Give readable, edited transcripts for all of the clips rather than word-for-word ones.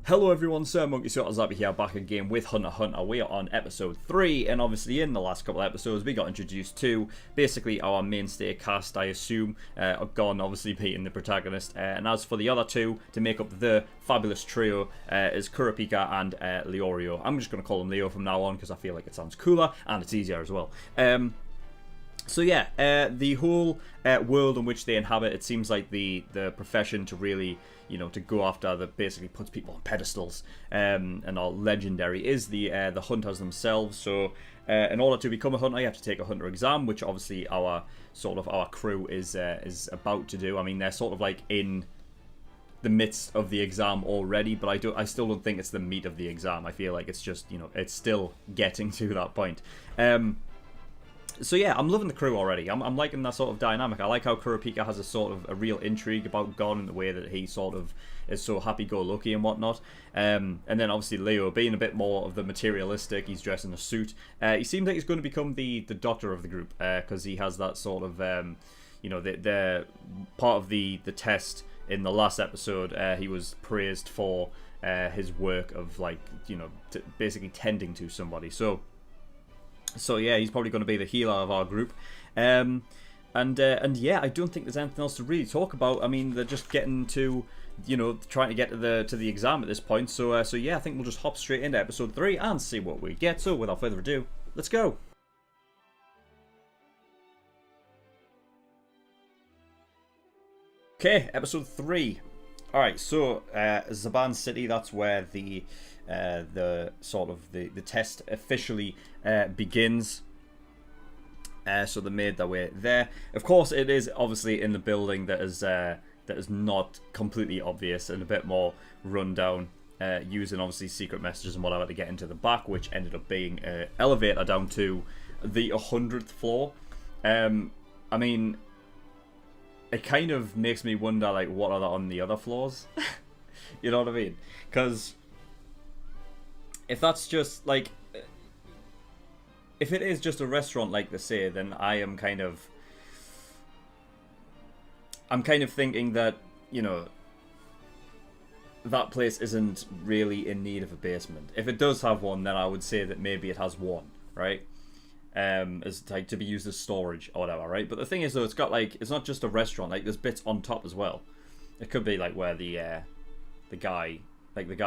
Hello everyone, SirMonkeySuit here, back again with Hunter x Hunter. We are on episode 3, and obviously in the last couple of episodes we got introduced to basically our mainstay cast, I assume, Gon obviously being the protagonist, and as for the other two, to make up the fabulous trio, is Kurapika and Leorio. I'm just going to call him Leo from now on because I feel like it sounds cooler, and it's easier as well. So yeah, the whole world in which they inhabit, it seems like the profession to really, to go after that basically puts people on pedestals and all legendary is the hunters themselves. So in order to become a hunter, you have to take a hunter exam, which obviously our crew is about to do. I mean, they're sort of like in the midst of the exam already, but I still don't think it's the meat of the exam. I feel like it's just, it's still getting to that point. So yeah, I'm loving the crew already. I'm liking that sort of dynamic. I like how Kurapika has a sort of a real intrigue about Gon in the way that he sort of is so happy-go-lucky and whatnot. And then obviously Leo being a bit more of the materialistic. He's dressed in a suit. He seems like he's going to become the doctor of the group because he has that sort of, the part of the test in the last episode. He was praised for his work of basically tending to somebody. So yeah, he's probably going to be the healer of our group, and yeah, I don't think there's anything else to really talk about. I mean, they're just getting to, trying to get to the exam at this point. So yeah, I think we'll just hop straight into episode 3 and see what we get. So without further ado, let's go. Okay, episode 3. All right, so Zaban City. That's where the test officially begins. So they made their way there. Of course, it is obviously in the building that is not completely obvious and a bit more run down, using obviously secret messages and whatever to get into the back, which ended up being an elevator down to the 100th floor. I mean, it kind of makes me wonder, like, what are on the other floors? You know what I mean? Because if that's just, like, if it is just a restaurant, like they say, then I'm kind of thinking that, that place isn't really in need of a basement. If it does have one, then I would say that maybe it has one, right? As like to be used as storage or whatever, right? But the thing is, though, it's got it's not just a restaurant. Like, there's bits on top as well. It could be like where the guy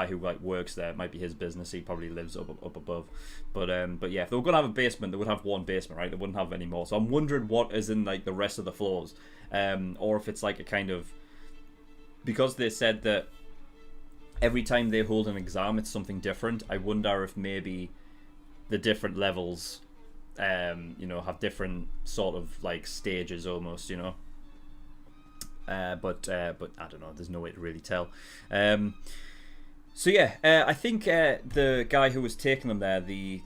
who works there, it might be his business. He probably lives up above. But yeah, if they were gonna have a basement, they would have one basement, right? They wouldn't have any more. So I'm wondering what is in the rest of the floors, or if it's like a kind of, because they said that every time they hold an exam, it's something different. I wonder if maybe the different levels, have different sort of stages almost, but I don't know. There's no way to really tell. So yeah, I think the guy who was taking them there, the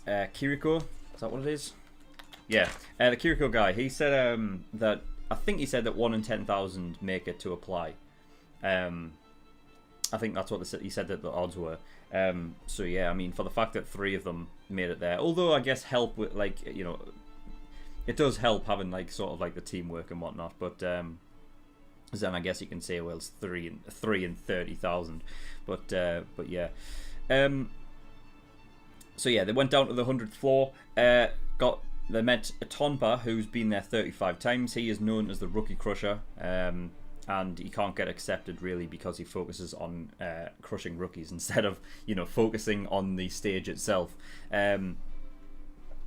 Kiriko, is that what it is? Yeah, the Kiriko guy. He said that, I think he said that 1 in 10,000 make it to apply. I think that's what he said that the odds were. So yeah, I mean, for the fact that 3 of them made it there, although I guess help with it does help having the teamwork and whatnot. But then I guess you can say, well, it's 3 in 30,000. But yeah. So yeah, they went down to the 100th floor. They met Tonpa, who's been there 35 times. He is known as the Rookie Crusher. And he can't get accepted really because he focuses on crushing rookies instead of focusing on the stage itself.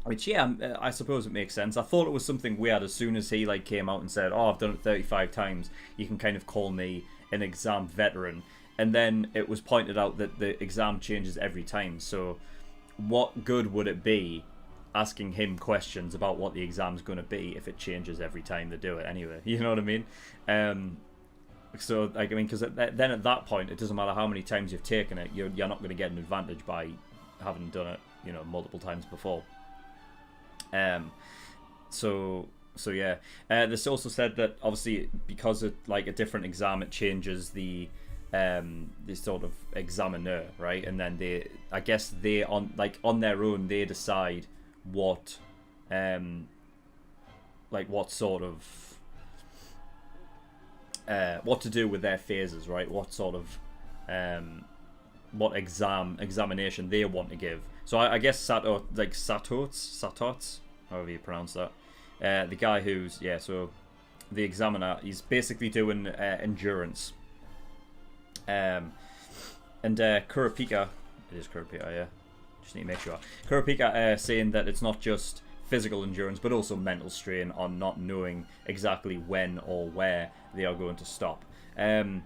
Which, yeah, I suppose it makes sense. I thought it was something weird as soon as he came out and said, "Oh, I've done it 35 times. You can kind of call me an exam veteran." And then it was pointed out that the exam changes every time. So what good would it be asking him questions about what the exam's going to be if it changes every time they do it anyway? You know what I mean? So, because then at that point, it doesn't matter how many times you've taken it, you're not going to get an advantage by having done it, multiple times before. So yeah. This also said that obviously because of a different exam, it changes the sort of examiner, right? And then I guess on their own, they decide what what sort of what to do with their phases, right? What sort of examination they want to give. So I guess Satots, however you pronounce that, the guy who's so the examiner, he's basically doing endurance. And Kurapika, it is Kurapika, yeah. Just need to make sure. Kurapika saying that it's not just physical endurance, but also mental strain on not knowing exactly when or where they are going to stop. I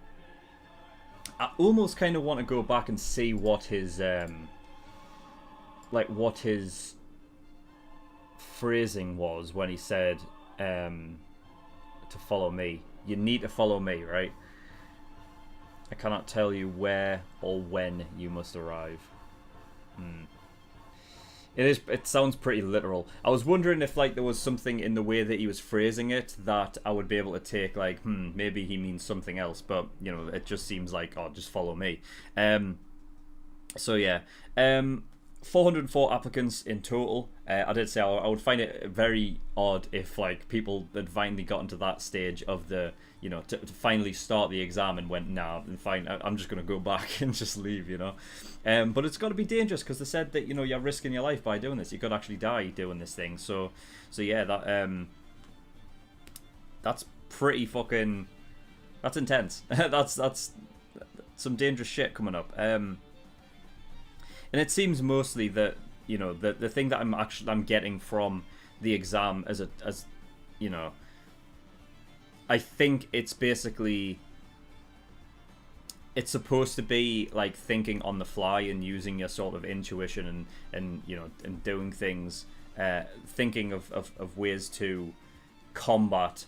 almost kind of want to go back and see what his what his phrasing was when he said to follow me. You need to follow me, right? I cannot tell you where or when you must arrive. It sounds pretty literal. I was wondering if there was something in the way that he was phrasing it that I would be able to take maybe he means something else, but it just seems like, oh, just follow me. So yeah. 404 applicants in total. I did say I would find it very odd if people had finally gotten to that stage of the to finally start the exam and went, nah, fine, I'm just gonna go back and just leave, but it's got to be dangerous because they said that you're risking your life by doing this. You could actually die doing this thing. So yeah, that's pretty fucking, that's intense. that's some dangerous shit coming up. And it seems mostly that the thing that I'm getting from the exam as I think it's basically, it's supposed to be thinking on the fly and using your sort of intuition and doing things, thinking of ways to combat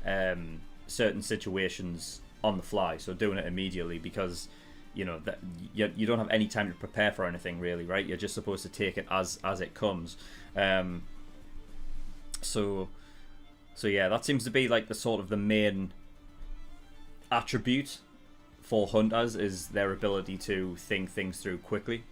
certain situations on the fly. So doing it immediately because that you don't have any time to prepare for anything really, right? You're just supposed to take it as it comes. So yeah, that seems to be the sort of the main attribute for hunters, is their ability to think things through quickly.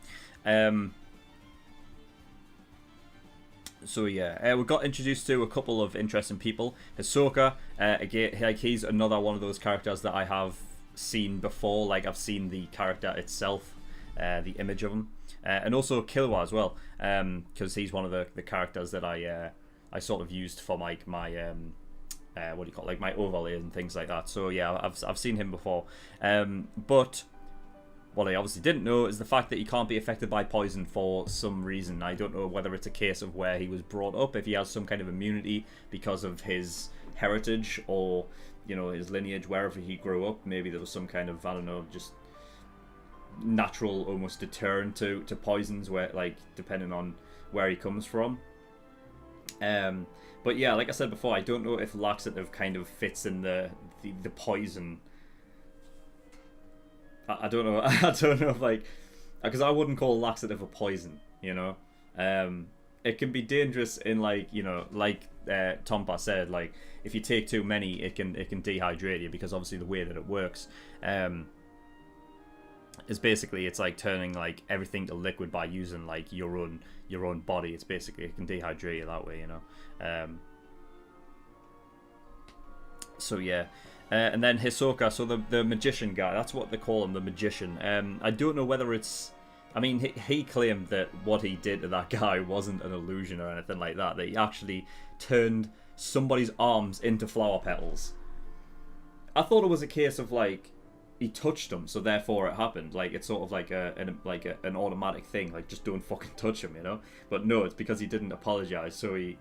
So yeah, we got introduced to a couple of interesting people. Hisoka, again, he's another one of those characters that I have seen before. I've seen the character itself, the image of him, and also Killua as well, because he's one of the characters that I sort of used for my what do you call it, my overlays and things like that. So yeah, I've seen him before, but what I obviously didn't know is the fact that he can't be affected by poison for some reason. I don't know whether it's a case of where he was brought up, if he has some kind of immunity because of his heritage or his lineage, wherever he grew up. Maybe there was some kind of, I don't know, just natural almost deterrent to poisons, where depending on where he comes from. But yeah, like I said before, I don't know if laxative kind of fits in the poison. I don't know. I don't know if because I wouldn't call laxative a poison. It can be dangerous in Tonpa said, if you take too many, it can dehydrate you, because obviously the way that it works is basically it's turning everything to liquid by using your own body. It's basically, it can dehydrate you that way, So yeah. And then Hisoka, so the magician guy, that's what they call him, the magician. I don't know whether it's, I mean, he claimed that what he did to that guy wasn't an illusion or anything like that, that he actually turned somebody's arms into flower petals. I thought it was a case of he touched them, so therefore it happened. It's sort of an automatic thing, just don't fucking touch him, But no, it's because he didn't apologize, so he...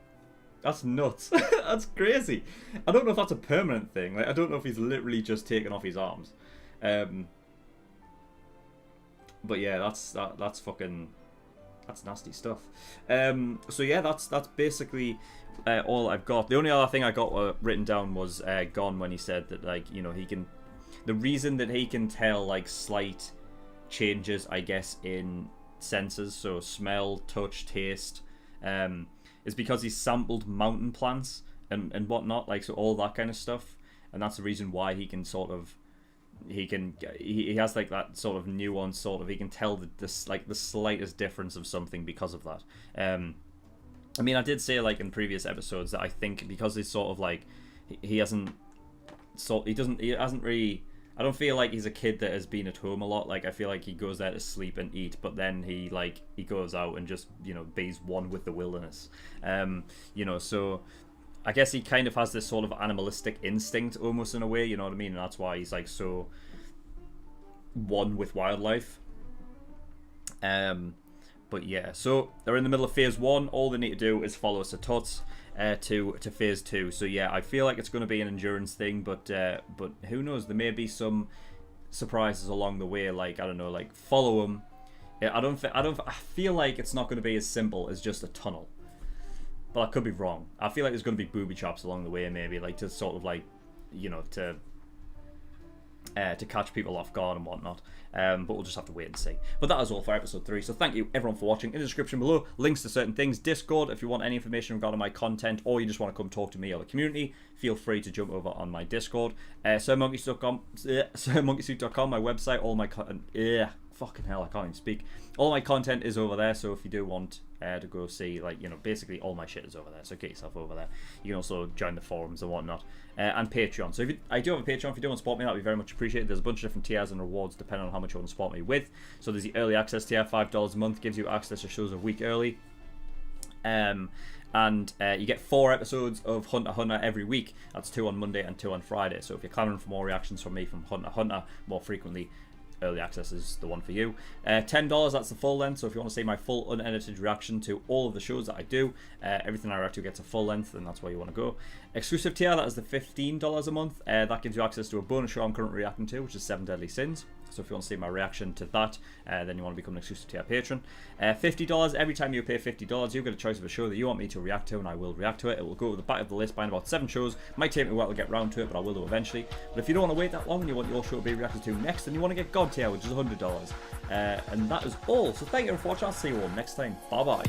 That's nuts. That's crazy. I don't know if that's a permanent thing. I don't know if he's literally just taken off his arms. But yeah, that's fucking, that's nasty stuff. So yeah, that's basically all I've got. The only other thing I got written down was Gon, when he said that he can, the reason that he can tell slight changes, I guess, in senses, so smell, touch, taste, is because he's sampled mountain plants and whatnot, so all that kind of stuff, and that's the reason why he can sort of, he has that sort of nuance, sort of, he can tell the slightest difference of something because of that. I mean, I did say in previous episodes that I think because he's sort of he hasn't really I don't feel like he's a kid that has been at home a lot. Like, I feel like he goes there to sleep and eat, but then he goes out and just, you know, be's one with the wilderness. You know, so I guess he kind of has this sort of animalistic instinct almost in a way, you know what I mean? And that's why he's like so one with wildlife. But yeah, so they're in the middle of phase 1. All they need to do is follow Sir Tuts to phase 2. So yeah, I feel like it's going to be an endurance thing, but who knows? There may be some surprises along the way. Like, I don't know, like follow them. Yeah, I feel like it's not going to be as simple as just a tunnel. But I could be wrong. I feel like there's going to be booby traps along the way, maybe, like to sort of like, you know, to catch people off guard and whatnot. But we'll just have to wait and see. But that is all for episode 3. So thank you everyone for watching. In the description below, links to certain things. Discord, if you want any information regarding my content, or you just want to come talk to me or the community, feel free to jump over on my Discord. SirMonkeySuit.com, SirMonkeySuit.com, my website, all my content. Fucking hell, I can't even speak. All my content is over there, so if you do want to go see, like, you know, basically all my shit is over there, so get yourself over there. You can also join the forums and whatnot, and Patreon. So if I do have a Patreon, if you do want to support me, that'd be very much appreciated. There's a bunch of different tiers and rewards depending on how much you want to support me with. So there's the early access tier, $5 a month, gives you access to shows a week early. And you get 4 episodes of Hunter x Hunter every week. That's 2 on Monday and 2 on Friday. So if you're clamoring for more reactions from me from Hunter x Hunter more frequently, early access is the one for you. $10, that's the full length. So if you want to see my full unedited reaction to all of the shows that I do, everything I react to gets a full length, then that's where you want to go. Exclusive tier, that is the $15 a month. That gives you access to a bonus show I'm currently reacting to, which is 7 Deadly Sins. So if you want to see my reaction to that, then you want to become an exclusive tier patron. $50, every time you pay $50, you get a choice of a show that you want me to react to, and I will react to it. It will go to the back of the list by about 7 shows. Might take me a while to get round to it, but I will do eventually. But if you don't want to wait that long and you want your show to be reacted to next, then you want to get God tier, which is $100. And that is all. So thank you for watching. I'll see you all next time. Bye bye.